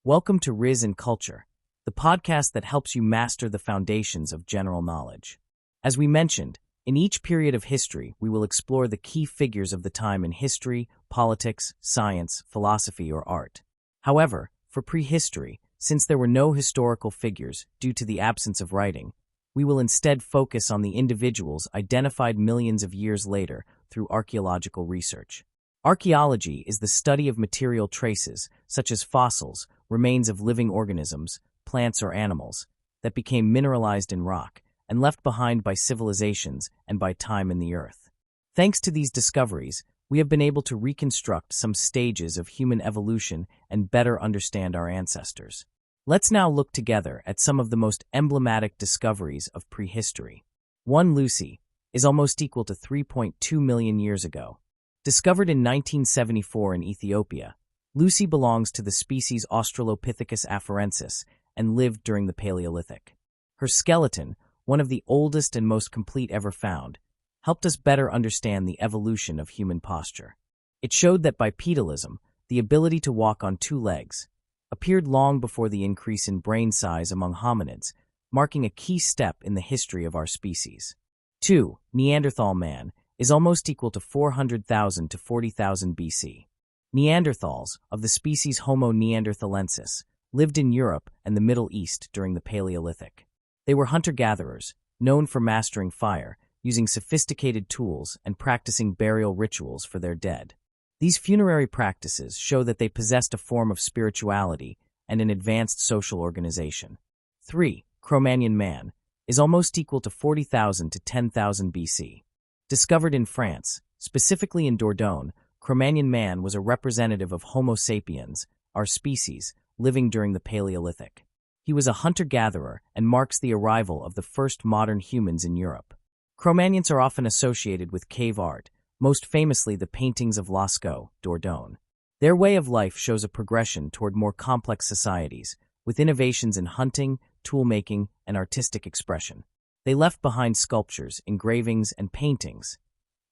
Welcome to Rizz and Culture, the podcast that helps you master the foundations of general knowledge. As we mentioned, in each period of history, we will explore the key figures of the time in history, politics, science, philosophy, or art. However, for prehistory, since there were no historical figures due to the absence of writing, we will instead focus on the individuals identified millions of years later through archaeological research. Archaeology is the study of material traces, such as fossils, remains of living organisms, plants or animals, that became mineralized in rock and left behind by civilizations and by time in the earth. Thanks to these discoveries, we have been able to reconstruct some stages of human evolution and better understand our ancestors. Let's now look together at some of the most emblematic discoveries of prehistory. 1. Lucy is almost equal to 3.2 million years ago. Discovered in 1974 in Ethiopia, Lucy belongs to the species Australopithecus afarensis and lived during the Paleolithic. Her skeleton, one of the oldest and most complete ever found, helped us better understand the evolution of human posture. It showed that bipedalism, the ability to walk on two legs, appeared long before the increase in brain size among hominids, marking a key step in the history of our species. 2. Neanderthal Man is almost equal to 400,000 to 40,000 BC. Neanderthals, of the species Homo neanderthalensis, lived in Europe and the Middle East during the Paleolithic. They were hunter-gatherers, known for mastering fire, using sophisticated tools and practicing burial rituals for their dead. These funerary practices show that they possessed a form of spirituality and an advanced social organization. 3. Cro-Magnon Man is almost equal to 40,000 to 10,000 BC. Discovered in France, specifically in Dordogne, Cro-Magnon Man was a representative of Homo sapiens, our species, living during the Paleolithic. He was a hunter-gatherer and marks the arrival of the first modern humans in Europe. Cro-Magnons are often associated with cave art, most famously the paintings of Lascaux, Dordogne. Their way of life shows a progression toward more complex societies, with innovations in hunting, tool-making, and artistic expression. They left behind sculptures, engravings, and paintings,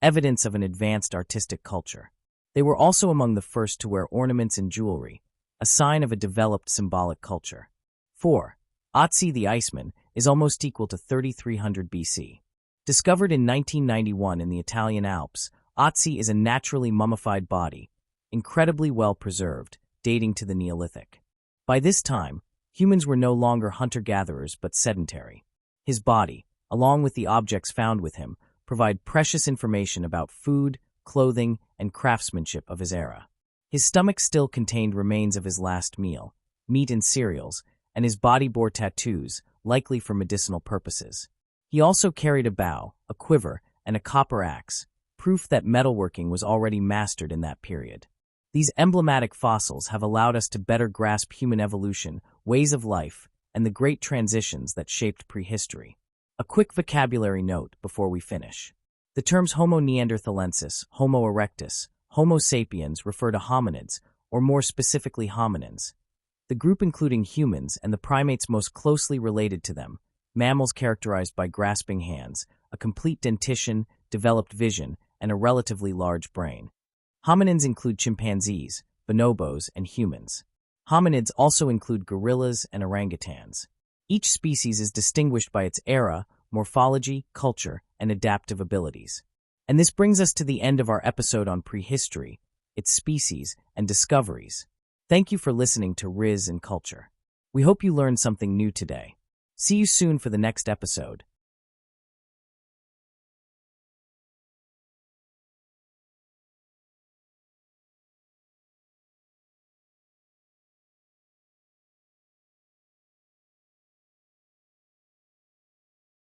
evidence of an advanced artistic culture. They were also among the first to wear ornaments and jewelry, a sign of a developed symbolic culture. 4. Ötzi the Iceman is almost equal to 3,300 BC. Discovered in 1991 in the Italian Alps, Ötzi is a naturally mummified body, incredibly well preserved, dating to the Neolithic. By this time, humans were no longer hunter-gatherers but sedentary. His body, along with the objects found with him, provide precious information about food, clothing, and craftsmanship of his era. His stomach still contained remains of his last meal, meat and cereals, and his body bore tattoos, likely for medicinal purposes. He also carried a bow, a quiver, and a copper axe, proof that metalworking was already mastered in that period. These emblematic fossils have allowed us to better grasp human evolution, ways of life, and the great transitions that shaped prehistory. A quick vocabulary note before we finish. The terms Homo neanderthalensis, Homo erectus, Homo sapiens refer to hominids, or more specifically hominins, the group including humans and the primates most closely related to them, mammals characterized by grasping hands, a complete dentition, developed vision, and a relatively large brain. Hominins include chimpanzees, bonobos, and humans. Hominids also include gorillas and orangutans. Each species is distinguished by its era, morphology, culture, and adaptive abilities. And this brings us to the end of our episode on prehistory, its species, and discoveries. Thank you for listening to Rizz and Culture. We hope you learned something new today. See you soon for the next episode.